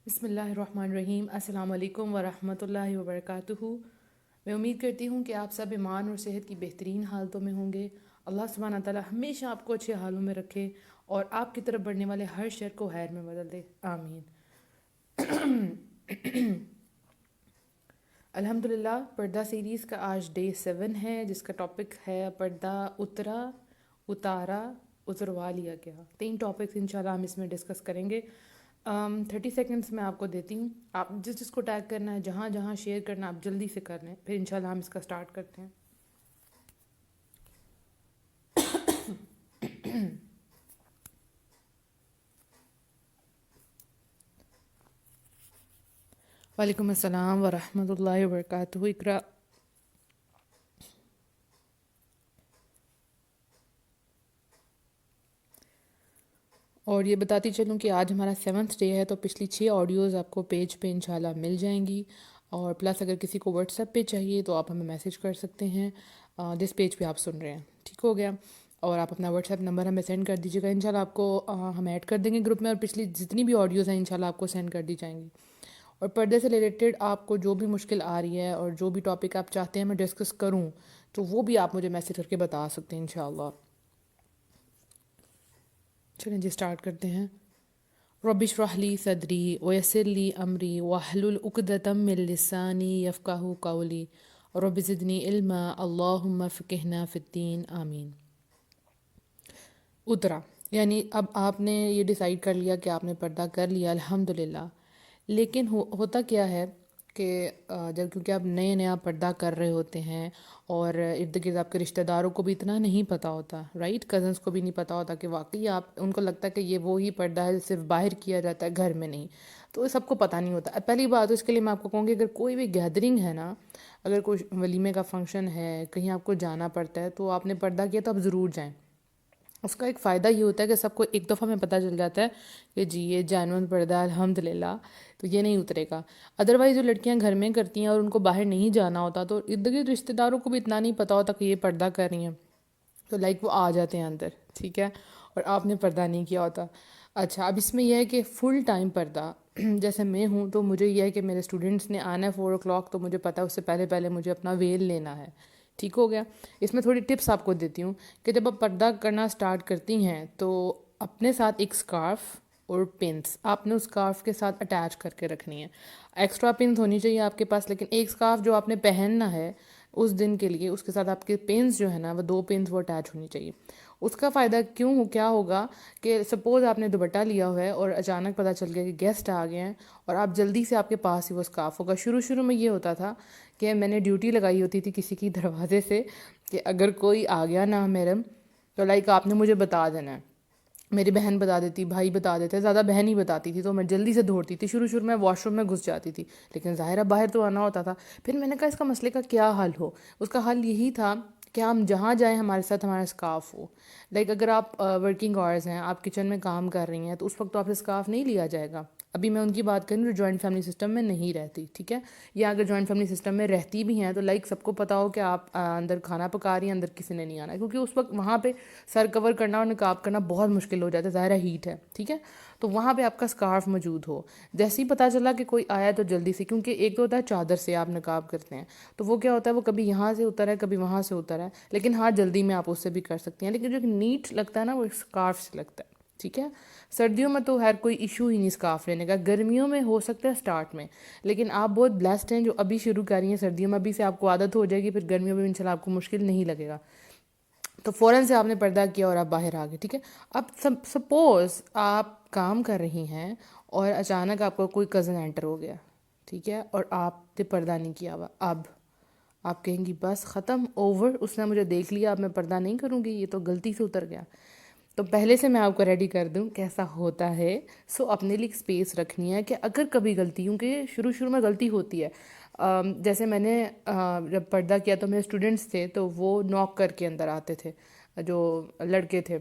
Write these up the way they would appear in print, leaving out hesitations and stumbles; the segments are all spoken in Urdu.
بسم اللہ الرحمن الرحیم۔ السلام علیکم ورحمۃ اللہ وبرکاتہ۔ میں امید کرتی ہوں کہ آپ سب ایمان اور صحت کی بہترین حالتوں میں ہوں گے۔ اللہ سبحانہ تعالیٰ ہمیشہ آپ کو اچھے حالوں میں رکھے اور آپ کی طرف بڑھنے والے ہر شر کو خیر میں بدل دے، آمین۔ الحمدللہ، پردہ سیریز کا آج ڈے 7 ہے، جس کا ٹاپک ہے پردہ اترا، اتارا، اتروا لیا گیا۔ 3 ٹاپکس انشاءاللہ ہم اس میں ڈسکس کریں گے۔ 30 سیکنڈس میں آپ کو دیتی ہوں، آپ جس جس کو ٹیگ کرنا ہے، جہاں جہاں شیئر کرنا ہے، آپ جلدی سے کر لیں، پھر انشاءاللہ ہم اس کا سٹارٹ کرتے ہیں۔ وعلیکم السلام ورحمۃ اللہ وبرکاتہ۔ اقرا۔ اور یہ بتاتی چلوں کہ آج ہمارا 7th ڈے ہے، تو پچھلی 6 آڈیوز آپ کو پیج پہ انشاءاللہ مل جائیں گی، اور پلس اگر کسی کو واٹس ایپ پہ چاہیے تو آپ ہمیں میسج کر سکتے ہیں جس پیج پہ آپ سن رہے ہیں، ٹھیک ہو گیا؟ اور آپ اپنا واٹس ایپ نمبر ہمیں سینڈ کر دیجیے گا، انشاءاللہ آپ کو ہم ایڈ کر دیں گے گروپ میں، اور پچھلی جتنی بھی آڈیوز ہیں انشاءاللہ آپ کو سینڈ کر دی جائیں گی۔ اور پردے سے ریلیٹڈ آپ کو جو بھی مشکل آ رہی ہے اور جو بھی ٹاپک آپ چاہتے ہیں میں ڈسکس کروں، تو وہ بھی آپ مجھے میسج کر کے بتا سکتے ہیں انشاءاللہ۔ چلیں جی اسٹارٹ کرتے ہیں۔ رب اشرح لی صدری ویسر لی امری واحلل عقدۃ من لسانی یفقہوا قولی رب زدنی علما اللہم فقہنا فی الدین، آمین۔ اترا، یعنی اب آپ نے یہ ڈیسائیڈ کر لیا کہ آپ نے پردہ کر لیا، الحمدللہ۔ لیکن ہوتا کیا ہے کہ جب کیونکہ آپ نئے نیا پردہ کر رہے ہوتے ہیں، اور ارد گرد آپ کے رشتہ داروں کو بھی اتنا نہیں پتہ ہوتا، رائٹ، کزنس کو بھی نہیں پتہ ہوتا کہ واقعی آپ، ان کو لگتا ہے کہ یہ وہی پردہ ہے صرف باہر کیا جاتا ہے، گھر میں نہیں، تو یہ سب کو پتہ نہیں ہوتا۔ پہلی بات تو اس کے لیے میں آپ کو کہوں گی، اگر کوئی بھی گیدرنگ ہے نا، اگر کوئی ولیمے کا فنکشن ہے، کہیں آپ کو جانا پڑتا ہے، تو آپ نے پردہ کیا تو آپ ضرور جائیں۔ اس کا ایک فائدہ یہ ہوتا ہے کہ سب کو ایک دفعہ میں پتہ چل جاتا ہے کہ جی یہ جینون پردہ ہے، الحمدللہ، تو یہ نہیں اترے گا۔ ادروائز جو لڑکیاں گھر میں کرتی ہیں اور ان کو باہر نہیں جانا ہوتا، تو ارد گرد رشتہ داروں کو بھی اتنا نہیں پتہ ہوتا کہ یہ پردہ کر رہی ہیں، تو لائک وہ آ جاتے ہیں اندر، ٹھیک ہے، اور آپ نے پردہ نہیں کیا ہوتا۔ اچھا، اب اس میں یہ ہے کہ فل ٹائم پردہ جیسے میں ہوں، تو مجھے یہ ہے کہ میرے اسٹوڈنٹس نے آنا ہے 4 o'clock، تو مجھے پتہ ہے اس سے پہلے پہلے مجھے اپنا ویل لینا ہے، ٹھیک ہو گیا۔ اس میں تھوڑی ٹپس آپ کو دیتی ہوں کہ جب آپ پردہ کرنا سٹارٹ کرتی ہیں تو اپنے ساتھ ایک سکارف اور پنس آپ نے اس سکارف کے ساتھ اٹیچ کر کے رکھنی ہے۔ ایکسٹرا پنس ہونی چاہیے آپ کے پاس، لیکن ایک سکارف جو آپ نے پہننا ہے اس دن کے لیے، اس کے ساتھ آپ کے پنس جو ہے نا، وہ 2 پنس وہ اٹیچ ہونی چاہیے۔ اس کا فائدہ کیا ہوگا کہ سپوز آپ نے دوپٹہ لیا ہوا ہے اور اچانک پتہ چل گیا کہ گیسٹ آ گئے ہیں، اور آپ جلدی سے آپ کے پاس ہی وہ سکارف ہوگا۔ شروع میں یہ ہوتا تھا کہ میں نے ڈیوٹی لگائی ہوتی تھی کسی کی دروازے سے کہ اگر کوئی آ گیا نا محرم، تو لائک آپ نے مجھے بتا دینا ہے۔ میری بہن بتا دیتی، بھائی بتا دیتے، زیادہ بہن ہی بتاتی تھی، تو میں جلدی سے دوڑتی تھی، شروع میں واش روم میں گھس جاتی تھی، لیکن ظاہرہ باہر تو آنا ہوتا تھا۔ پھر میں نے کہا اس کا مسئلے کا کیا حل ہو؟ اس کا حل یہی تھا کہ ہم جہاں جائیں ہمارے ساتھ ہمارا اسکارف ہو۔ لائک اگر آپ ورکنگ آورز ہیں، آپ کچن میں کام کر رہی ہیں، تو اس وقت تو آپ سے اسکارف نہیں لیا جائے گا۔ ابھی میں ان کی بات کروں جو جوائنٹ فیملی سسٹم میں نہیں رہتی، ٹھیک ہے، یا اگر جوائنٹ فیملی سسٹم میں رہتی بھی ہیں، تو لائک سب کو پتہ ہو کہ آپ اندر کھانا پکا رہی ہیں، اندر کسی نے نہیں آنا ہے، کیونکہ اس وقت وہاں پہ سر کور کرنا اور نقاب کرنا بہت مشکل ہو جاتا ہے، ظاہرہ ہیٹ ہے، ٹھیک ہے، تو وہاں پہ آپ کا اسکارف موجود ہو۔ جیسے ہی پتہ چلا کہ کوئی آیا تو جلدی سے، کیونکہ ایک تو ہوتا ہے چادر سے آپ نقاب کرتے ہیں، تو وہ کیا ہوتا ہے، وہ کبھی یہاں سے اتر ہے، کبھی وہاں سے اتر ہے، لیکن ہاں جلدی میں آپ اس سے بھی کر سکتی ہیں، لیکن جو نیٹ لگتا ہے نا وہ اسکارف سے لگتا ہے، ٹھیک ہے۔ سردیوں میں تو خیر کوئی ایشو ہی نہیں اسکارف لینے کا، گرمیوں میں ہو سکتا ہے سٹارٹ میں، لیکن آپ بہت بلیسڈ ہیں جو ابھی شروع کر رہی ہیں سردیوں میں، ابھی سے آپ کو عادت ہو جائے گی، پھر گرمیوں میں انشاءاللہ آپ کو مشکل نہیں لگے گا۔ تو فوراً سے آپ نے پردہ کیا اور آپ باہر آ گئے، ٹھیک ہے۔ اب سپوز آپ کام کر رہی ہیں اور اچانک آپ کو کوئی کزن انٹر ہو گیا، ٹھیک ہے، اور آپ نے پردہ نہیں کیا ہوا، اب آپ کہیں گی بس ختم، اوور، اس نے مجھے دیکھ لیا، اب میں پردہ نہیں کروں گی، یہ تو غلطی سے اتر گیا۔ تو پہلے سے میں آپ کو ریڈی کر دوں کیسا ہوتا ہے۔ اپنے لیے ایک اسپیس رکھنی ہے کہ اگر کبھی غلطی، کیونکہ شروع میں غلطی ہوتی ہے، جیسے میں نے جب پردہ کیا تو میرے اسٹوڈنٹس تھے، تو وہ ناک کر کے اندر آتے تھے، جو لڑکے تھے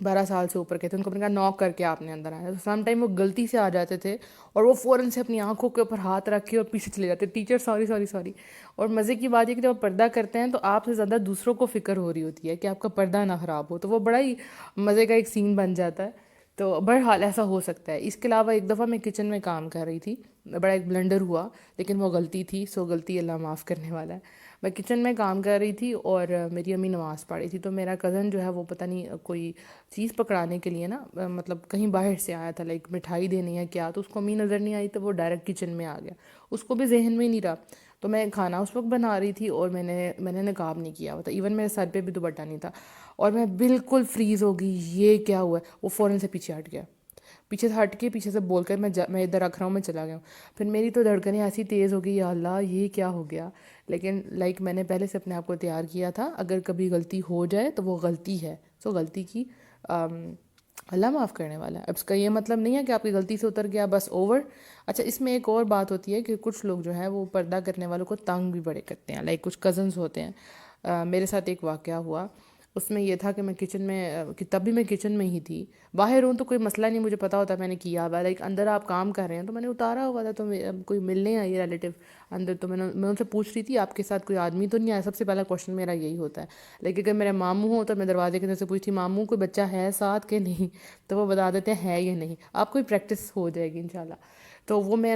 12 سال سے اوپر کے تھے، ان کو میں نے کہا ناک کر کے آپ نے اندر آیا، تو سم ٹائم وہ غلطی سے آ جاتے تھے اور وہ فوراً سے اپنی آنکھوں کے اوپر ہاتھ رکھ کے اور پیچھے چلے جاتے، ٹیچر سوری سوری سوری۔ اور مزے کی بات یہ کہ جب آپ پردہ کرتے ہیں تو آپ سے زیادہ دوسروں کو فکر ہو رہی ہوتی ہے کہ آپ کا پردہ نہ خراب ہو، تو وہ بڑا ہی مزے کا ایک سین بن جاتا ہے۔ تو بہرحال ایسا ہو سکتا ہے. اس کے علاوہ ایک دفعہ میں کچن میں کام کر رہی تھی, بڑا ایک بلنڈر ہوا, لیکن وہ غلطی تھی, سو غلطی اللہ معاف کرنے والا ہے. میں کچن میں کام کر رہی تھی اور میری امی نماز پڑھ رہی تھی, تو میرا کزن جو ہے وہ پتہ نہیں کوئی چیز پکڑانے کے لیے نا, مطلب کہیں باہر سے آیا تھا, لائک مٹھائی دینی ہے کیا, تو اس کو امی نظر نہیں آئی, تو وہ ڈائریکٹ کچن میں آ گیا, اس کو بھی ذہن میں ہی نہیں رہا. تو میں کھانا اس وقت بنا رہی تھی اور میں نے نقاب نہیں کیا ہوا تھا, ایون میرے سر پہ بھی دوپٹہ نہیں تھا, اور میں بالکل فریز ہو گئی, یہ کیا ہوا ہے. وہ فوراً سے پیچھے ہٹ گیا, پیچھے سے ہٹ کے پیچھے سے بول کر میں ادھر رکھ رہا ہوں, میں چلا گیا ہوں. پھر میری تو دھڑکنیں ایسی تیز ہو گئی, یا اللہ یہ کیا ہو گیا. لیکن لائک میں نے پہلے سے اپنے آپ کو تیار کیا تھا, اگر کبھی غلطی ہو جائے تو وہ غلطی ہے, سو غلطی کی اللہ معاف کرنے والا ہے. اب اس کا یہ مطلب نہیں ہے کہ آپ کی غلطی سے اتر گیا بس اوور. اچھا, اس میں ایک اور بات ہوتی ہے کہ کچھ لوگ جو ہیں وہ پردہ کرنے والوں کو تنگ بھی بڑے کرتے ہیں, لائک کچھ کزنز ہوتے ہیں. میرے ساتھ ایک واقعہ ہوا, اس میں یہ تھا کہ میں کچن میں, تب بھی میں کچن میں ہی تھی. باہر ہوں تو کوئی مسئلہ نہیں, مجھے پتا ہوتا ہے میں نے کیا ہوا, لائک اندر آپ کام کر رہے ہیں تو میں نے اتارا ہوا تھا, تو کوئی ملنے آئی ریلیٹیو اندر, تو میں ان سے پوچھ رہی تھی آپ کے ساتھ کوئی آدمی تو نہیں آیا. سب سے پہلا کوشچن میرا یہی ہوتا ہے. لیکن اگر میرے ماموں ہوں تو میں دروازے کے اندر سے پوچھتی ماموں کوئی بچہ ہے ساتھ کہ نہیں, تو وہ بتا دیتے ہیں ہے یا نہیں. آپ کو پریکٹس ہو جائے گی انشاءاللہ. تو وہ میں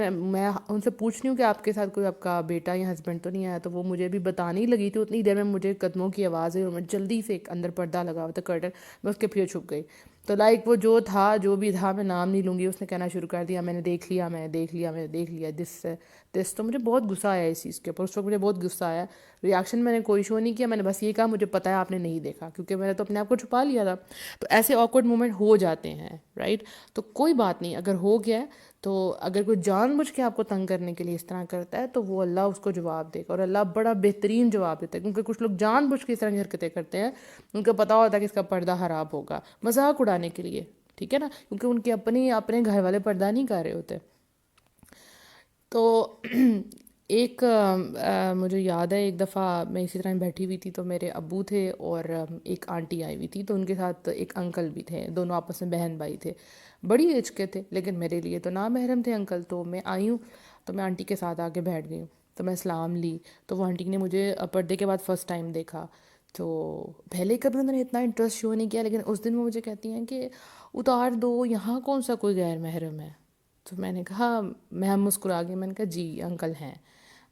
ان سے پوچھ رہی ہوں کہ آپ کے ساتھ کوئی آپ کا بیٹا یا ہسبینڈ تو نہیں آیا. تو وہ مجھے بھی بتانے ہی لگی تھی, اتنی دیر میں مجھے قدموں کی آواز ہے اور میں جلدی سے ایک اندر پردہ لگا ہوا تھا کرٹن, میں اس کے پیچھے چھپ گئی. تو لائک وہ جو بھی تھا, میں نام نہیں لوں گی, اس نے کہنا شروع کر دیا میں نے دیکھ لیا, میں نے دیکھ لیا, میں نے دیکھ لیا, دس. تو مجھے بہت غصہ آیا اس چیز کے اوپر, اس وقت مجھے بہت غصہ آیا. ریاکشن میں نے کوئی شو نہیں کیا, میں نے بس یہ کہا مجھے پتہ ہے آپ نے نہیں دیکھا, کیونکہ میں نے تو اپنے آپ کو چھپا لیا تھا. تو ایسے آکورڈ مومنٹ ہو جاتے ہیں, رائٹ. تو کوئی بات نہیں, اگر ہو گیا ہے تو اگر کوئی جان بوجھ کے آپ کو تنگ کرنے کے لیے اس طرح کرتا ہے تو وہ اللہ اس کو جواب دے گا, اور اللہ بڑا بہترین جواب دیتا ہے. کیونکہ کچھ لوگ جان بوجھ کے اس طرح کی حرکتیں کرتے ہیں, ان کو پتہ ہوتا ہے کہ اس کا پردہ خراب ہوگا, مذاق اڑانے کے لیے, ٹھیک ہے نا, کیونکہ ان کے اپنے گھر والے پردہ نہیں کر رہے ہوتے. تو ایک مجھے یاد ہے ایک دفعہ میں اسی طرح بیٹھی ہوئی تھی, تو میرے ابو تھے اور ایک آنٹی آئی ہوئی تھی, تو ان کے ساتھ ایک انکل بھی تھے, دونوں آپس میں بہن بھائی تھے, بڑی ایج کے تھے, لیکن میرے لیے تو نامحرم تھے انکل. تو میں آئی ہوں, تو میں آنٹی کے ساتھ آ کے بیٹھ گئی ہوں, تو میں سلام لی. تو وہ آنٹی نے مجھے پردے کے بعد فرسٹ ٹائم دیکھا. تو پہلے کبھی انہوں نے اتنا انٹرسٹ شو نہیں کیا, لیکن اس دن وہ مجھے کہتی ہیں کہ اتار دو, یہاں کون سا کوئی غیر محرم ہے. تو میں نے کہا, میں مسکرا گئی, میں نے کہا جی انکل ہیں,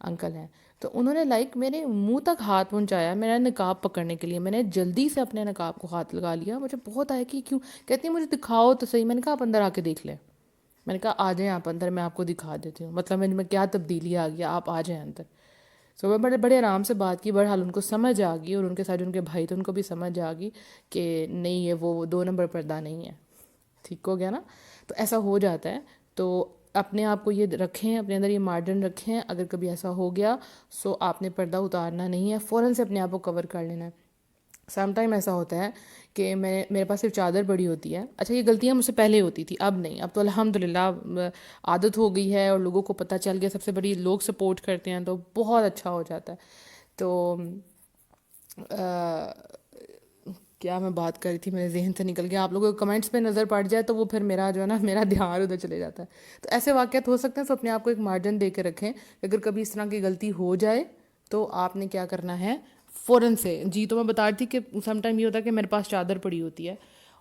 انکل ہیں. تو انہوں نے لائک میرے منہ تک ہاتھ پہنچایا میرا نقاب پکڑنے کے لیے. میں نے جلدی سے اپنے نقاب کو ہاتھ لگا لیا, مجھے بہت آیا کہ کیوں. کہتی ہیں مجھے دکھاؤ تو صحیح. میں نے کہا آپ اندر آ کے دیکھ لیں. میں نے کہا آ جائیں آپ اندر, میں آپ کو دکھا دیتی ہوں, مطلب میں کیا تبدیلی آ گیا, آپ آ جائیں اندر. سو میں بڑے آرام سے بات کی, بہرحال ان کو سمجھ آ گئی, اور ان کے ساتھ ان کے بھائی تھے ان کو بھی سمجھ آ گئی کہ نہیں یہ وہ 2 نمبر پردہ نہیں ہے. ٹھیک ہو گیا نا. تو ایسا ہو جاتا ہے. تو اپنے آپ کو یہ رکھیں, اپنے اندر یہ مارجن رکھیں, اگر کبھی ایسا ہو گیا سو آپ نے پردہ اتارنا نہیں ہے, فوراً سے اپنے آپ کو کور کر لینا ہے. سم ٹائم ایسا ہوتا ہے کہ میرے پاس صرف چادر پڑی ہوتی ہے. اچھا یہ غلطیاں مجھ سے پہلے ہوتی تھی, اب نہیں, اب تو الحمدللہ عادت ہو گئی ہے, اور لوگوں کو پتہ چل گیا, سب سے بڑی لوگ سپورٹ کرتے ہیں, تو بہت اچھا ہو جاتا ہے. تو کیا میں بات کر رہی تھی, میرے ذہن سے نکل گیا. آپ لوگوں کو کمنٹس پہ نظر پڑ جائے تو وہ پھر میرا جو ہے نا میرا دھیان ادھر چلے جاتا ہے. تو ایسے واقعات ہو سکتے ہیں, تو اپنے آپ کو ایک مارجن دے کے رکھیں. اگر کبھی اس طرح کی غلطی ہو جائے تو آپ نے کیا کرنا ہے, فوراً سے. جی تو میں بتا رہی تھی کہ سم ٹائم یہ ہوتا ہے کہ میرے پاس چادر پڑی ہوتی ہے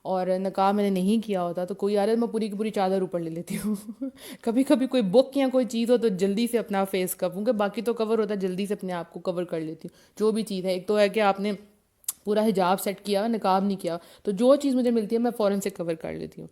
اور نقاب میں نے نہیں کیا ہوتا, تو کوئی آ رہا ہے میں پوری کی پوری چادر اوپر لے لیتی ہوں. کبھی کبھی کوئی بک یا کوئی چیز ہو تو جلدی سے اپنا فیس کور, کہ باقی تو کور ہوتا ہے, جلدی سے اپنے آپ کو کور کر لیتی ہوں جو بھی چیز ہے. ایک تو ہے کہ آپ نے پورا حجاب سیٹ کیا, نقاب نہیں کیا, تو جو چیز مجھے ملتی ہے میں فوراً سے کور کر لیتی ہوں.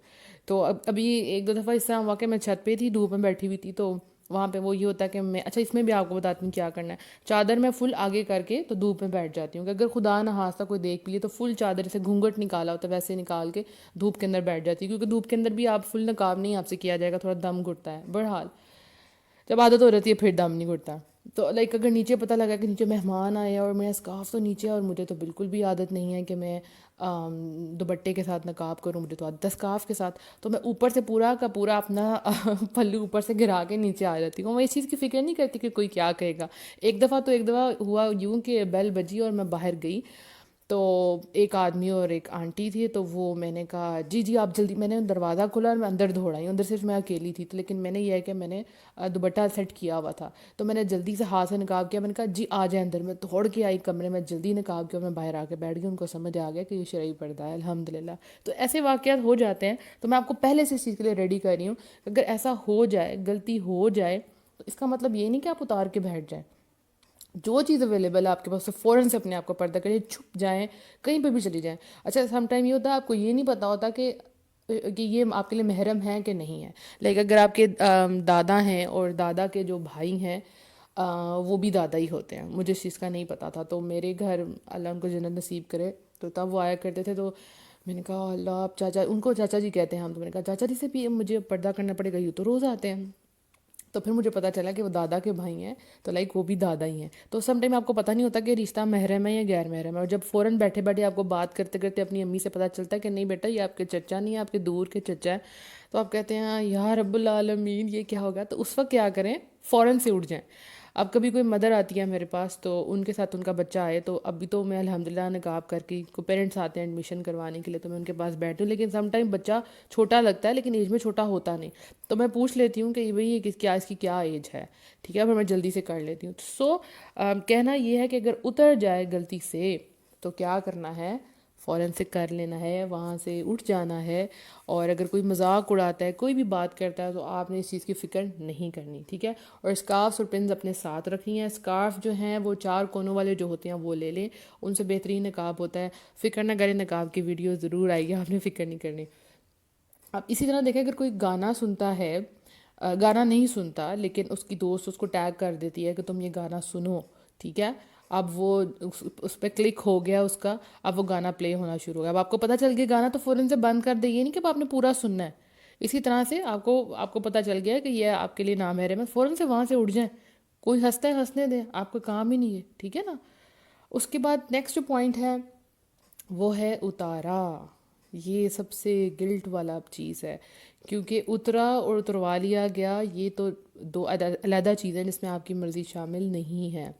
تو ابھی 1-2 دفعہ اس طرح ہوا کہ میں چھت پہ تھی, دھوپ میں بیٹھی ہوئی تھی, تو وہاں پہ وہ یہ ہوتا ہے کہ اچھا اس میں بھی آپ کو بتاتی ہوں کیا کرنا ہے. چادر میں فل آگے کر کے تو دھوپ میں بیٹھ جاتی ہوں, کہ اگر خدا نہ خواستہ کوئی دیکھ بھی لے تو فل چادر سے گھونگھٹ نکالا ہوتا ہے ویسے نکال کے دھوپ کے اندر بیٹھ جاتی ہوں, کیونکہ دھوپ کے اندر بھی آپ فل نقاب نہیں آپ سے کیا جائے گا, تھوڑا دم گھٹتا ہے. بہرحال جب عادت ہو رہتی ہے پھر دم نہیں گھٹتا. تو لائک اگر نیچے پتہ لگا کہ نیچے مہمان آئے اور میرا اسکارف تو نیچے ہے, اور مجھے تو بالکل بھی عادت نہیں ہے کہ میں دوپٹے کے ساتھ نقاب کروں, مجھے تو عادت ہے اسکارف کے ساتھ, تو میں اوپر سے پورا کا پورا اپنا پلو اوپر سے گرا کے نیچے آ جاتی ہوں. میں اس چیز کی فکر نہیں کرتی کہ کوئی کیا کہے گا. ایک دفعہ ہوا یوں کہ بیل بجی اور میں باہر گئی, تو ایک آدمی اور ایک آنٹی تھی، تو وہ میں نے کہا جی آپ جلدی، میں نے دروازہ کھولا اور میں اندر دوڑ آئی، اندر صرف میں اکیلی تھی، تو لیکن میں نے یہ ہے کہ میں نے دوپٹہ سیٹ کیا ہوا تھا، تو میں نے جلدی سے ہاتھ سے نقاب کیا، میں نے کہا جی آ جائیں اندر، میں دوڑ کے آئی کمرے میں، جلدی نقاب کیا اور میں باہر آ کے بیٹھ گئی، ان کو سمجھ آ گیا کہ یہ شرعی پردہ ہے الحمدللہ۔ تو ایسے واقعات ہو جاتے ہیں، تو میں آپ کو پہلے سے اس چیز کے لیے ریڈی کر رہی ہوں، اگر ایسا ہو جائے، غلطی ہو جائے، تو اس کا مطلب یہ نہیں کہ آپ اتار کے بیٹھ جائیں، جو چیز اویلیبل ہے آپ کے پاس سے فوراً سے اپنے آپ کو پردہ کریں، چھپ جائیں، کہیں پہ بھی چلی جائیں۔ اچھا سم ٹائم یہ ہوتا ہے آپ کو یہ نہیں پتہ ہوتا کہ یہ آپ کے لیے محرم ہیں کہ نہیں ہے، لائک اگر آپ کے دادا ہیں اور دادا کے جو بھائی ہیں وہ بھی دادا ہی ہوتے ہیں، مجھے اس چیز کا نہیں پتہ تھا، تو میرے گھر اللہ ان کو جنت نصیب کرے، تو تب وہ آیا کرتے تھے، تو میں نے کہا اللہ آپ چاچا، ان کو چاچا جی کہتے ہیں ہم، تو میں نے کہا چاچا جی سے بھی مجھے پردہ کرنا پڑے گا، یہ تو روز آتے ہیں۔ تو پھر مجھے پتہ چلا کہ وہ دادا کے بھائی ہیں، تو لائک وہ بھی دادا ہی ہیں، تو سم ٹائم آپ کو پتہ نہیں ہوتا کہ رشتہ محرم ہے یا غیر محرم ہے، اور جب فوراً بیٹھے بیٹھے آپ کو بات کرتے کرتے اپنی امی سے پتہ چلتا ہے کہ نہیں بیٹا یہ آپ کے چچا نہیں ہے، آپ کے دور کے چچا ہے، تو آپ کہتے ہیں یا رب العالمین یہ کیا ہوگا، تو اس وقت کیا کریں، فوراً سے اٹھ جائیں۔ اب کبھی کوئی مدر آتی ہے میرے پاس، تو ان کے ساتھ ان کا بچہ آئے، تو ابھی تو میں الحمدللہ نقاب کر کے، کوئی پیرنٹس آتے ہیں ایڈمیشن کروانے کے لیے، تو میں ان کے پاس بیٹھتی ہوں، لیکن سم ٹائم بچہ چھوٹا لگتا ہے لیکن ایج میں چھوٹا ہوتا نہیں، تو میں پوچھ لیتی ہوں کہ بھئی یہ کیا اس کی کیا ایج ہے، ٹھیک ہے، پھر میں جلدی سے کر لیتی ہوں۔ سو کہنا یہ ہے کہ اگر اتر جائے غلطی سے تو کیا کرنا ہے، فوراً سے کر لینا ہے، وہاں سے اٹھ جانا ہے، اور اگر کوئی مذاق اڑاتا ہے، کوئی بھی بات کرتا ہے، تو آپ نے اس چیز کی فکر نہیں کرنی، ٹھیک ہے، اور اسکارفس اور پنز اپنے ساتھ رکھنی ہیں۔ اسکارف جو ہیں وہ 4 کونوں والے جو ہوتے ہیں وہ لے لیں، ان سے بہترین نقاب ہوتا ہے، فکر نہ کریں، نقاب کی ویڈیو ضرور آئے گی، آپ نے فکر نہیں کرنی۔ اب اسی طرح دیکھیں اگر کوئی گانا سنتا ہے، گانا نہیں سنتا لیکن اس کی دوست اس کو ٹیگ کر دیتی ہے کہ تم یہ گانا سنو، ٹھیک ہے، اب وہ اس پہ کلک ہو گیا اس کا، اب وہ گانا پلے ہونا شروع ہو گیا، اب آپ کو پتہ چل گیا گانا، تو فوراً سے بند کر دے، یہ نہیں کہ اب آپ نے پورا سننا ہے۔ اسی طرح سے آپ کو پتہ چل گیا ہے کہ یہ آپ کے لیے نامحرم ہے، فوراً سے وہاں سے اٹھ جائیں، کوئی ہنستا ہے ہنسنے دیں، آپ کا کام ہی نہیں ہے، ٹھیک ہے نا۔ اس کے بعد نیکسٹ جو پوائنٹ ہے وہ ہے اتارا، یہ سب سے گلٹ والا چیز ہے، کیونکہ اترا اور اتروا لیا گیا یہ تو دو علیحدہ چیزیں جس میں آپ کی مرضی شامل نہیں ہے،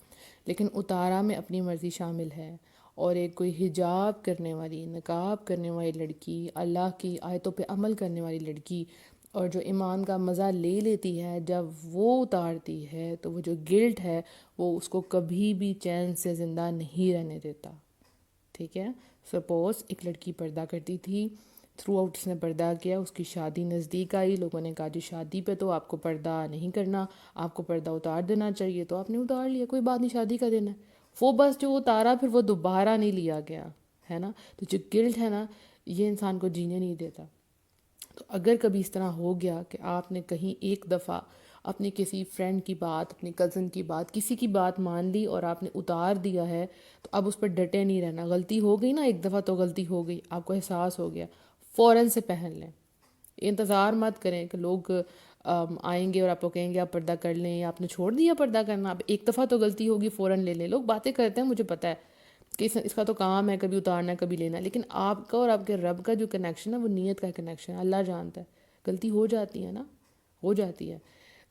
لیکن اتارا میں اپنی مرضی شامل ہے، اور ایک کوئی حجاب کرنے والی، نقاب کرنے والی لڑکی، اللہ کی آیتوں پہ عمل کرنے والی لڑکی، اور جو ایمان کا مزہ لے لیتی ہے جب وہ اتارتی ہے، تو وہ جو گلٹ ہے وہ اس کو کبھی بھی چین سے زندہ نہیں رہنے دیتا، ٹھیک ہے۔ سپوز ایک لڑکی پردہ کرتی تھی، تھرو آؤٹ اس نے پردہ کیا، اس کی شادی نزدیک آئی، لوگوں نے کہا جی شادی پہ تو آپ کو پردہ نہیں کرنا، آپ کو پردہ اتار دینا چاہیے، تو آپ نے اتار لیا، کوئی بات نہیں، شادی کا دن ہے، وہ بس جو اتارا پھر وہ دوبارہ نہیں لیا گیا، ہے نا، تو جو گلٹ ہے نا یہ انسان کو جینے نہیں دیتا۔ تو اگر کبھی اس طرح ہو گیا کہ آپ نے کہیں ایک دفعہ اپنی کسی فرینڈ کی بات، اپنی کزن کی بات، کسی کی بات مان لی اور آپ نے اتار دیا ہے، تو اب اس پر ڈٹے نہیں رہنا، غلطی ہو گئی نا ایک دفعہ، تو غلطی ہو گئی، آپ کو احساس ہو گیا، فوراً سے پہن لیں، انتظار مت کریں کہ لوگ آئیں گے اور آپ کو کہیں گے آپ پردہ کر لیں، یا آپ نے چھوڑ دیا پردہ کرنا، اب ایک دفعہ تو غلطی ہوگی فوراً لے لیں، لوگ باتیں کرتے ہیں مجھے پتہ ہے کہ اس کا تو کام ہے کبھی اتارنا ہے کبھی لینا ہے، لیکن آپ کا اور آپ کے رب کا جو کنیکشن ہے وہ نیت کا کنیکشن ہے، اللہ جانتا ہے، غلطی ہو جاتی ہے نا، ہو جاتی ہے،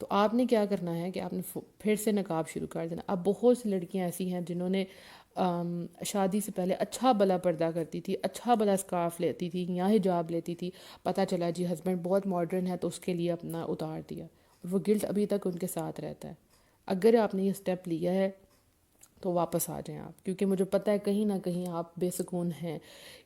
تو آپ نے کیا کرنا ہے کہ آپ نے پھر سے نقاب شروع کر دینا۔ اب بہت سی لڑکیاں ایسی ہیں جنہوں نے شادی سے پہلے اچھا بلا پردہ کرتی تھی، اچھا بلا اسکارف لیتی تھی یا حجاب لیتی تھی، پتہ چلا جی ہسبینڈ بہت ماڈرن ہے تو اس کے لیے اپنا اتار دیا، وہ گلٹ ابھی تک ان کے ساتھ رہتا ہے۔ اگر آپ نے یہ اسٹیپ لیا ہے تو واپس آ جائیں آپ، کیونکہ مجھے پتہ ہے کہیں نہ کہیں آپ بے سکون ہیں،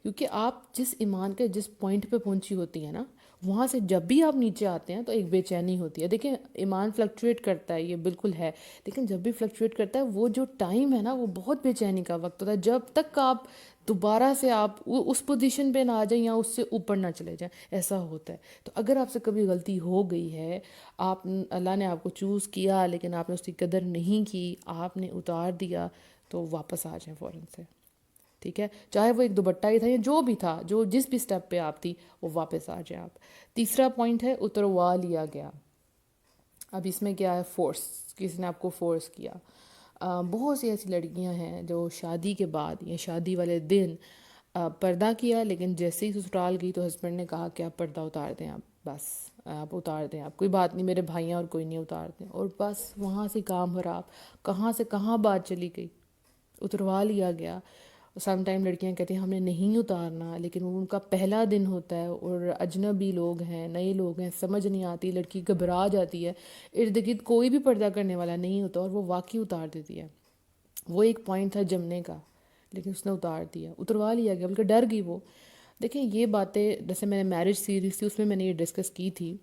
کیونکہ آپ جس ایمان کے جس پوائنٹ پہ پہنچی ہوتی ہیں نا، وہاں سے جب بھی آپ نیچے آتے ہیں تو ایک بے چینی ہوتی ہے۔ دیکھیں ایمان فلکچویٹ کرتا ہے، یہ بالکل ہے، لیکن جب بھی فلکچویٹ کرتا ہے وہ جو ٹائم ہے نا وہ بہت بے چینی کا وقت ہوتا ہے، جب تک آپ دوبارہ سے آپ اس پوزیشن پہ نہ آ جائیں یا اس سے اوپر نہ چلے جائیں، ایسا ہوتا ہے۔ تو اگر آپ سے کبھی غلطی ہو گئی ہے، اللہ نے آپ کو چوز کیا لیکن آپ نے اس کی قدر نہیں کی، آپ نے اتار دیا، تو واپس آ جائیں فوراً سے، ٹھیک ہے، چاہے وہ ایک دوپٹہ ہی تھا یا جو بھی تھا، جو جس بھی سٹیپ پہ آپ تھی وہ واپس آ جائیں آپ۔ تیسرا پوائنٹ ہے اتروا لیا گیا۔ اب اس میں کیا ہے، فورس، کسی نے آپ کو فورس کیا۔ بہت سی ایسی لڑکیاں ہیں جو شادی کے بعد یا شادی والے دن پردہ کیا، لیکن جیسے ہی سسرال گئی تو ہسبینڈ نے کہا کہ آپ پردہ اتار دیں، آپ بس آپ اتار دیں، آپ کوئی بات نہیں، میرے بھائیاں اور کوئی نہیں اتارتے، اور بس وہاں سے کام خراب، کہاں سے کہاں بات چلی گئی، اتروا لیا گیا۔ سم ٹائم لڑکیاں کہتی ہیں ہم نے نہیں اتارنا، لیکن وہ ان کا پہلا دن ہوتا ہے اور اجنبی لوگ ہیں، نئے لوگ ہیں، سمجھ نہیں آتی، لڑکی گھبرا جاتی ہے، ارد گرد کوئی بھی پردہ کرنے والا نہیں ہوتا اور وہ واقعی اتار دیتی ہے۔ وہ ایک پوائنٹ تھا جمنے کا، لیکن اس نے اتار دیا، اتروا لیا گیا، بلکہ ڈر گئی وہ۔ دیکھیں یہ باتیں جیسے میں نے میرج سیریز تھی اس میں نے یہ ڈسکس کی تھی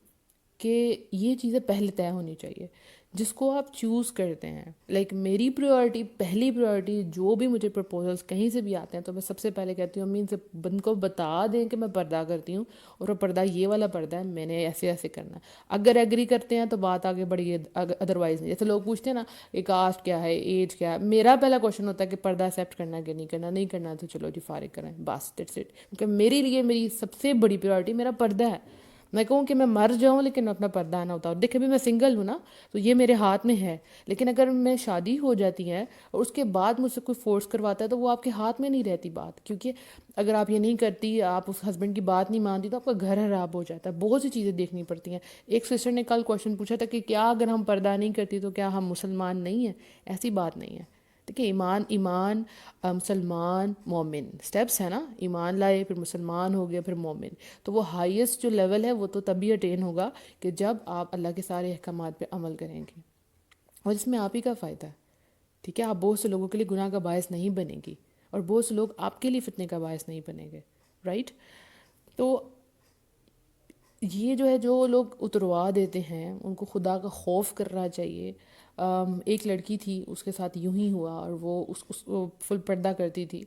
کہ یہ چیزیں پہلے طے ہونی چاہیے جس کو آپ چوز کرتے ہیں۔ لائک میری پریورٹی، پہلی پریورٹی جو بھی مجھے پرپوزلس کہیں سے بھی آتے ہیں تو میں سب سے پہلے کہتی ہوں امی ان سے بند کو بتا دیں کہ میں پردہ کرتی ہوں اور وہ پردہ یہ والا پردہ ہے، میں نے ایسے ایسے کرنا ہے۔ اگر ایگری کرتے ہیں تو بات آگے بڑھی ہے، ادروائز نہیں۔ جیسے لوگ پوچھتے ہیں نا کہ کاسٹ کیا ہے، ایج کیا ہے، میرا پہلا کوشچن ہوتا ہے کہ پردہ ایکسیپٹ کرنا ہے کہ نہیں کرنا، نہیں کرنا تو چلو جی فارغ کریں، بس دیٹس اٹ۔ کیونکہ میرے لیے میری سب سے بڑی پریورٹی میرا پردہ ہے۔ میں کہوں کہ میں مر جاؤں لیکن اپنا پردہ نہ اتاروں۔ دیکھیں بھی میں سنگل ہوں نا تو یہ میرے ہاتھ میں ہے، لیکن اگر میں شادی ہو جاتی ہے اور اس کے بعد مجھ سے کوئی فورس کرواتا ہے تو وہ آپ کے ہاتھ میں نہیں رہتی بات، کیونکہ اگر آپ یہ نہیں کرتی، آپ اس ہسبینڈ کی بات نہیں مانتی تو آپ کا گھر خراب ہو جاتا ہے، بہت سی چیزیں دیکھنی پڑتی ہیں۔ ایک سسٹر نے کل کویشچن پوچھا تھا کہ کیا اگر ہم پردہ نہیں کرتی تو کیا ہم مسلمان نہیں ہیں؟ ایسی بات نہیں ہے۔ دیکھیں ایمان مسلمان مومن سٹیپس ہیں نا، ایمان لائے پھر مسلمان ہو گیا پھر مومن، تو وہ ہائیسٹ جو لیول ہے وہ تو تبھی اٹین ہوگا کہ جب آپ اللہ کے سارے احکامات پہ عمل کریں گے، اور اس میں آپ ہی کا فائدہ ہے، ٹھیک ہے؟ آپ بہت سے لوگوں کے لیے گناہ کا باعث نہیں بنے گی اور بہت سے لوگ آپ کے لیے فتنے کا باعث نہیں بنیں گے، رائٹ؟ تو یہ جو ہے جو لوگ اتروا دیتے ہیں ان کو خدا کا خوف کرنا چاہیے۔ ایک لڑکی تھی، اس کے ساتھ یوں ہی ہوا، اور وہ اس کو فل پردہ کرتی تھی،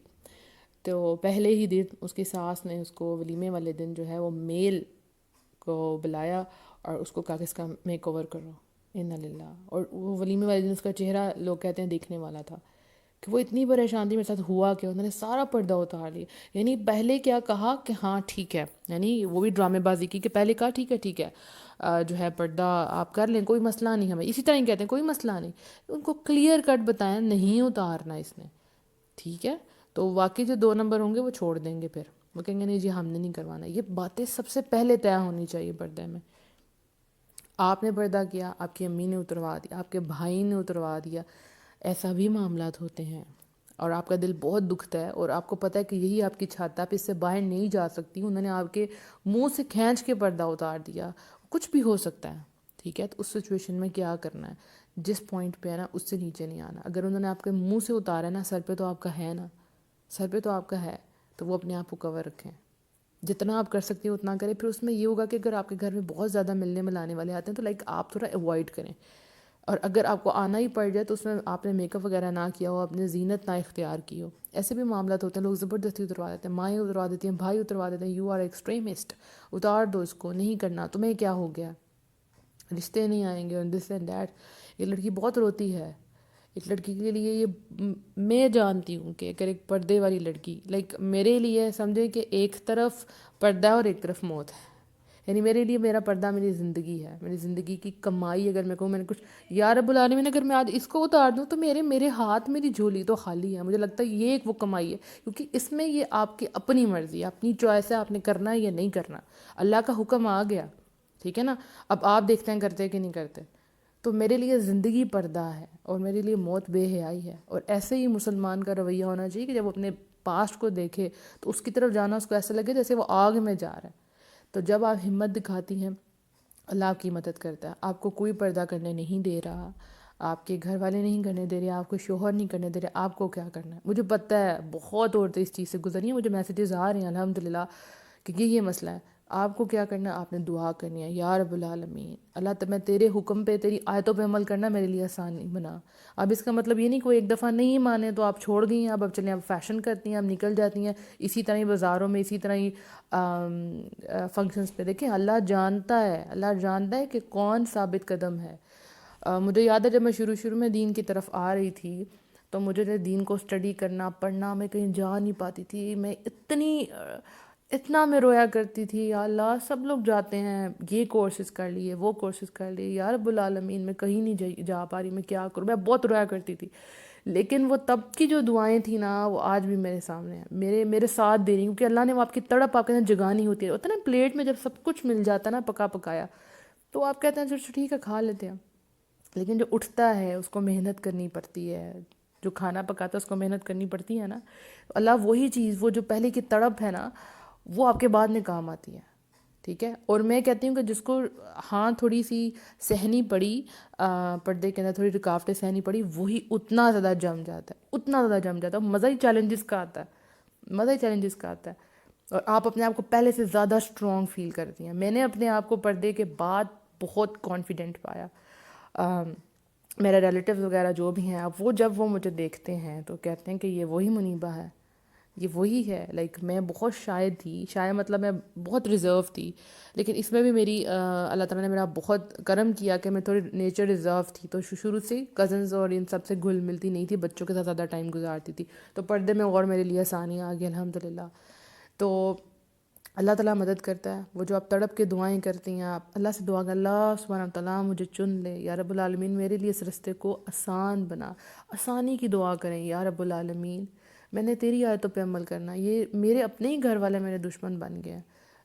تو پہلے ہی دن اس کی ساس نے اس کو ولیمے والے دن جو ہے وہ میل کو بلایا اور اس کو کہا کہ اس کا میک اوور کرو، انا للہ۔ اور وہ ولیمے والے دن اس کا چہرہ لوگ کہتے ہیں دیکھنے والا تھا، کہ وہ اتنی پریشان تھی، میرے ساتھ ہوا کہ انہوں نے سارا پردہ اتار لیا۔ یعنی پہلے کیا کہا کہ ہاں ٹھیک ہے، یعنی وہ بھی ڈرامے بازی کی کہ پہلے کہا ٹھیک ہے ٹھیک ہے، جو ہے پردہ آپ کر لیں، کوئی مسئلہ نہیں، ہمیں اسی طرح ہی کہتے ہیں کوئی مسئلہ نہیں۔ ان کو کلیئر کٹ بتایا نہیں اتارنا اس نے، ٹھیک ہے؟ تو واقعی جو 2 نمبر ہوں گے وہ چھوڑ دیں گے، پھر وہ کہیں گے نہیں جی ہم نے نہیں کروانا۔ یہ باتیں سب سے پہلے طے ہونی چاہیے پردے میں۔ آپ نے پردہ کیا، آپ کی امی نے اتروا دیا، آپ کے بھائی نے اتروا دیا، ایسا بھی معاملات ہوتے ہیں، اور آپ کا دل بہت دکھتا ہے اور آپ کو پتہ ہے کہ یہی آپ کی چھت ہے، آپ اس سے باہر نہیں جا سکتی، انہوں نے آپ کے منہ سے کھینچ کے پردہ اتار دیا، کچھ بھی ہو سکتا ہے، ٹھیک ہے؟ تو اس سچویشن میں کیا کرنا ہے؟ جس پوائنٹ پہ ہے نا اس سے نیچے نہیں آنا۔ اگر انہوں نے آپ کے منہ سے اتارا ہے نا، سر پہ تو آپ کا ہے نا، سر پہ تو آپ کا ہے، تو وہ اپنے آپ کو کور رکھیں، جتنا آپ کر سکتی ہیں اتنا کریں۔ پھر اس میں یہ ہوگا کہ اگر آپ کے گھر میں بہت زیادہ ملنے ملانے والے آتے ہیں تو آپ تھوڑا اوائڈ کریں، اور اگر آپ کو آنا ہی پڑ جائے تو اس میں آپ نے میک اپ وغیرہ نہ کیا ہو، اپنے زینت نہ اختیار کی ہو۔ ایسے بھی معاملات ہوتے ہیں، لوگ زبردستی اتروا دیتے ہیں، مائیں اتروا دیتی ہیں، بھائی اتروا دیتے ہیں، یو آر ایکسٹریمسٹ، اتار دو اس کو، نہیں کرنا، تمہیں کیا ہو گیا، رشتے نہیں آئیں گے، اور دس اینڈ دیٹ۔ یہ لڑکی بہت روتی ہے، ایک لڑکی کے لیے یہ میں جانتی ہوں کہ اگر ایک پردے والی لڑکی میرے لیے سمجھیں کہ ایک طرف پردہ اور ایک طرف موت ہے، یعنی میرے لیے میرا پردہ میری زندگی ہے، میری زندگی کی کمائی۔ اگر میں کہوں میں نے کچھ، یا رب العالمین اگر میں آج اس کو اتار دوں تو میرے ہاتھ میری جھولی تو خالی ہے، مجھے لگتا ہے یہ ایک وہ کمائی ہے، کیونکہ اس میں یہ آپ کی اپنی مرضی ہے، اپنی چوائس ہے، آپ نے کرنا ہے یا نہیں کرنا، اللہ کا حکم آ گیا، ٹھیک ہے نا؟ اب آپ دیکھتے ہیں کرتے کہ نہیں کرتے۔ تو میرے لیے زندگی پردہ ہے اور میرے لیے موت بے حیائی ہے، اور ایسے ہی مسلمان کا رویہ ہونا چاہیے کہ جب اپنے پاسٹ کو دیکھے تو اس کی طرف جانا اس کو ایسا لگے جیسے وہ آگ میں جا رہا ہے۔ تو جب آپ ہمت دکھاتی ہیں، اللہ آپ کی مدد کرتا ہے۔ آپ کو کوئی پردہ کرنے نہیں دے رہا، آپ کے گھر والے نہیں کرنے دے رہے، آپ کو شوہر نہیں کرنے دے رہے، آپ کو کیا کرنا ہے؟ مجھے پتہ ہے بہت عورتیں اس چیز سے گزری ہیں، مجھے میسیجز آ رہے ہیں الحمدللہ کہ یہ مسئلہ ہے۔ آپ کو کیا کرنا ہے؟ آپ نے دعا کرنی ہے، یا رب العالمین اللہ میں تیرے حکم پہ، تیری آیتوں پہ عمل کرنا میرے لیے آسان نہیں بنا۔ اب اس کا مطلب یہ نہیں کوئی ایک دفعہ نہیں مانے تو آپ چھوڑ گئی ہیں، اب چلیں اب فیشن کرتی ہیں، اب نکل جاتی ہیں اسی طرح ہی بازاروں میں، اسی طرح ہی فنکشنز پہ۔ دیکھیں اللہ جانتا ہے، اللہ جانتا ہے کہ کون ثابت قدم ہے۔ مجھے یاد ہے جب میں شروع میں دین کی طرف آ رہی تھی تو مجھے دین کو اسٹڈی کرنا پڑھنا، میں کہیں جا نہیں پاتی تھی، میں اتنا میں رویا کرتی تھی، یا اللہ سب لوگ جاتے ہیں، یہ کورسز کر لیے، وہ کورسز کر لیے، یا رب العالمین میں کہیں نہیں جا پا رہی، میں کیا کروں؟ میں بہت رویا کرتی تھی، لیکن وہ تب کی جو دعائیں تھیں نا وہ آج بھی میرے سامنے ہیں، میرے ساتھ دے رہی، کیونکہ اللہ نے وہ آپ کی تڑپ آپ کے اندر جگانی ہوتی ہے، ہوتا ہے نا پلیٹ میں جب سب کچھ مل جاتا ہے نا پکا پکایا، تو آپ کہتے ہیں چلو ٹھیک ہے کھا لیتے ہیں، لیکن جو اٹھتا ہے اس کو محنت کرنی پڑتی ہے، جو کھانا پکاتا ہے اس کو محنت کرنی پڑتی ہے نا، اللہ وہی چیز، وہ جو پہلے کی تڑپ ہے نا، وہ آپ کے بعد میں کام آتی ہے. ٹھیک ہے. اور میں کہتی ہوں کہ جس کو ہاں تھوڑی سی سہنی پڑی، پردے کے اندر تھوڑی رکاوٹیں سہنی پڑی، وہی اتنا زیادہ جم جاتا ہے، اتنا زیادہ جم جاتا ہے. مزہ ہی چیلنجز کا آتا ہے، مزہ ہی چیلنجز کا آتا ہے. اور آپ اپنے آپ کو پہلے سے زیادہ اسٹرانگ فیل کرتی ہیں. میں نے اپنے آپ کو پردے کے بعد بہت کانفیڈنٹ پایا. میرے ریلیٹیوز وغیرہ جو بھی ہیں، اب وہ جب وہ مجھے دیکھتے ہیں تو کہتے ہیں کہ یہ وہی منیبہ ہے، یہ وہی ہے. لائک میں بہت شائع تھی، شائع مطلب میں بہت ریزرو تھی، لیکن اس میں بھی میری اللہ تعالیٰ نے میرا بہت کرم کیا کہ میں تھوڑی نیچر ریزرو تھی. تو شروع سے کزنز اور ان سب سے گھل ملتی نہیں تھی، بچوں کے ساتھ زیادہ ٹائم گزارتی تھی. تو پردے میں اور میرے لیے آسانی آ گئی الحمدللہ. تو اللہ تعالیٰ مدد کرتا ہے. وہ جو آپ تڑپ کے دعائیں کرتی ہیں، آپ اللہ سے دعا کر، اللہ سبحانہ تعالیٰ مجھے چن لے یا رب العالمین، میرے لیے اس رستے کو آسان بنا. آسانی کی دعا کریں یا رب العالمین، میں نے تیری آیتوں پہ عمل کرنا. یہ میرے اپنے ہی گھر والے میرے دشمن بن گئے ہیں،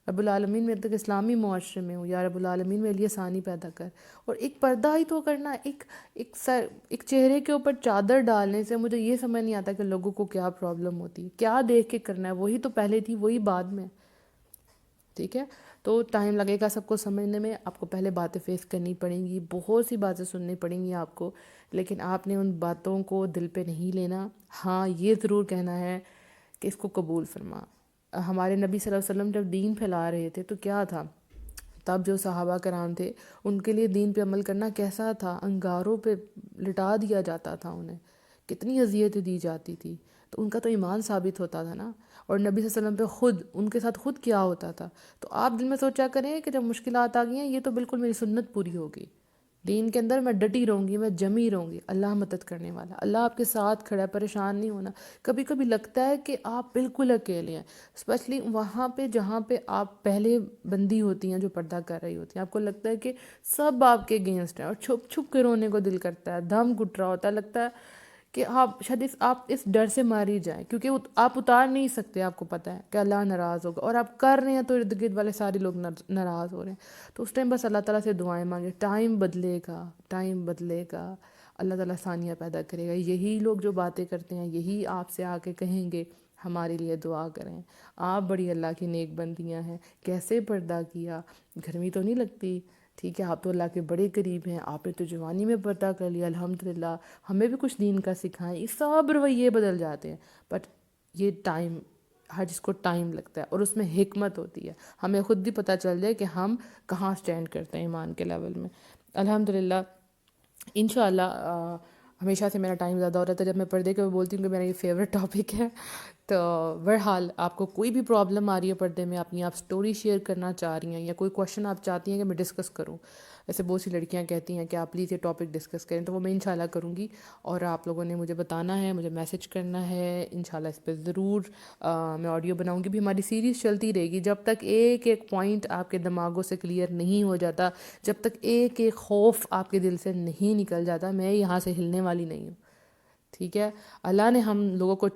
رب العالمین میں تک اسلامی معاشرے میں ہوں، یا رب العالمین میرے لیے آسانی پیدا کر. اور ایک پردہ ہی تو کرنا، ایک چہرے کے اوپر چادر ڈالنے سے مجھے یہ سمجھ نہیں آتا کہ لوگوں کو کیا پرابلم ہوتی ہے، کیا دیکھ کے کرنا ہے. وہی تو پہلے تھی، وہی بعد میں. ٹھیک ہے. تو ٹائم لگے گا سب کو سمجھنے میں، آپ کو پہلے باتیں فیس کرنی پڑیں گی، بہت سی باتیں سننی پڑیں گی آپ کو، لیکن آپ نے ان باتوں کو دل پہ نہیں لینا. ہاں یہ ضرور کہنا ہے کہ اس کو قبول فرما. ہمارے نبی صلی اللہ علیہ وسلم جب دین پھیلا رہے تھے تو کیا تھا، تب جو صحابہ کرام تھے ان کے لیے دین پہ عمل کرنا کیسا تھا، انگاروں پہ لٹا دیا جاتا تھا انہیں، کتنی اذیتیں دی جاتی تھی. تو ان کا تو ایمان ثابت ہوتا تھا نا. اور نبی صلی اللہ علیہ وسلم پہ خود، ان کے ساتھ خود کیا ہوتا تھا. تو آپ دل میں سوچا کریں کہ جب مشکلات آ گئی ہیں، یہ تو بالکل میری سنت پوری ہوگی، دین کے اندر میں ڈٹی رہوں گی، میں جمی رہوں گی. اللہ مدد کرنے والا، اللہ آپ کے ساتھ کھڑا ہے، پریشان نہیں ہونا. کبھی کبھی لگتا ہے کہ آپ بالکل اکیلے ہیں، اسپیشلی وہاں پہ جہاں پہ آپ پہلے بندی ہوتی ہیں جو پردہ کر رہی ہوتی ہیں. آپ کو لگتا ہے کہ سب آپ کے اگینسٹ ہیں، اور چھپ چھپ کے رونے کو دل کرتا ہے، دم گھٹ رہا ہوتا ہے، لگتا ہے کہ آپ شاید آپ اس ڈر سے مار ہی جائیں، کیونکہ آپ اتار نہیں سکتے. آپ کو پتہ ہے کہ اللہ ناراض ہوگا، اور آپ کر رہے ہیں تو ارد گرد والے سارے لوگ ناراض ہو رہے ہیں. تو اس ٹائم بس اللہ تعالیٰ سے دعائیں مانگیں. ٹائم بدلے گا، ٹائم بدلے گا، اللہ تعالیٰ آسانیاں پیدا کرے گا. یہی لوگ جو باتیں کرتے ہیں، یہی آپ سے آ کے کہیں گے ہمارے لیے دعا کریں، آپ بڑی اللہ کی نیک بندیاں ہیں، کیسے پردہ کیا، گرمی تو نہیں لگتی. ٹھیک ہے، آپ تو اللہ کے بڑے قریب ہیں، آپ نے تو جوانی میں پردہ کر لیا الحمدللہ، ہمیں بھی کچھ دین کا سکھائیں. یہ سب رویے بدل جاتے ہیں. بٹ یہ ٹائم، ہر چیز کو ٹائم لگتا ہے، اور اس میں حکمت ہوتی ہے. ہمیں خود بھی پتہ چل جائے کہ ہم کہاں سٹینڈ کرتے ہیں ایمان کے لیول میں. الحمدللہ انشاءاللہ ہمیشہ سے میرا ٹائم زیادہ ہو رہا تھا. جب میں پردے کے بولتی ہوں کہ میرا یہ فیوریٹ ٹاپک ہے، تو بہرحال آپ کو کوئی بھی پرابلم آ رہی ہے پردے میں، اپنی آپ سٹوری شیئر کرنا چاہ رہی ہیں، یا کوئی کویشچن آپ چاہتی ہیں کہ میں ڈسکس کروں، ایسے بہت سی لڑکیاں کہتی ہیں کہ آپ پلیز یہ ٹاپک ڈسکس کریں، تو وہ میں انشاءاللہ کروں گی. اور آپ لوگوں نے مجھے بتانا ہے، مجھے میسج کرنا ہے، انشاءاللہ اس پہ ضرور میں آڈیو بناؤں گی. بھی ہماری سیریز چلتی رہے گی جب تک ایک ایک پوائنٹ آپ کے دماغوں سے کلیئر نہیں ہو جاتا، جب تک ایک ایک خوف آپ کے دل سے نہیں نکل جاتا. میں یہاں سے ہلنے والی نہیں ہوں. ٹھیک ہے. اللہ نے ہم لوگوں کو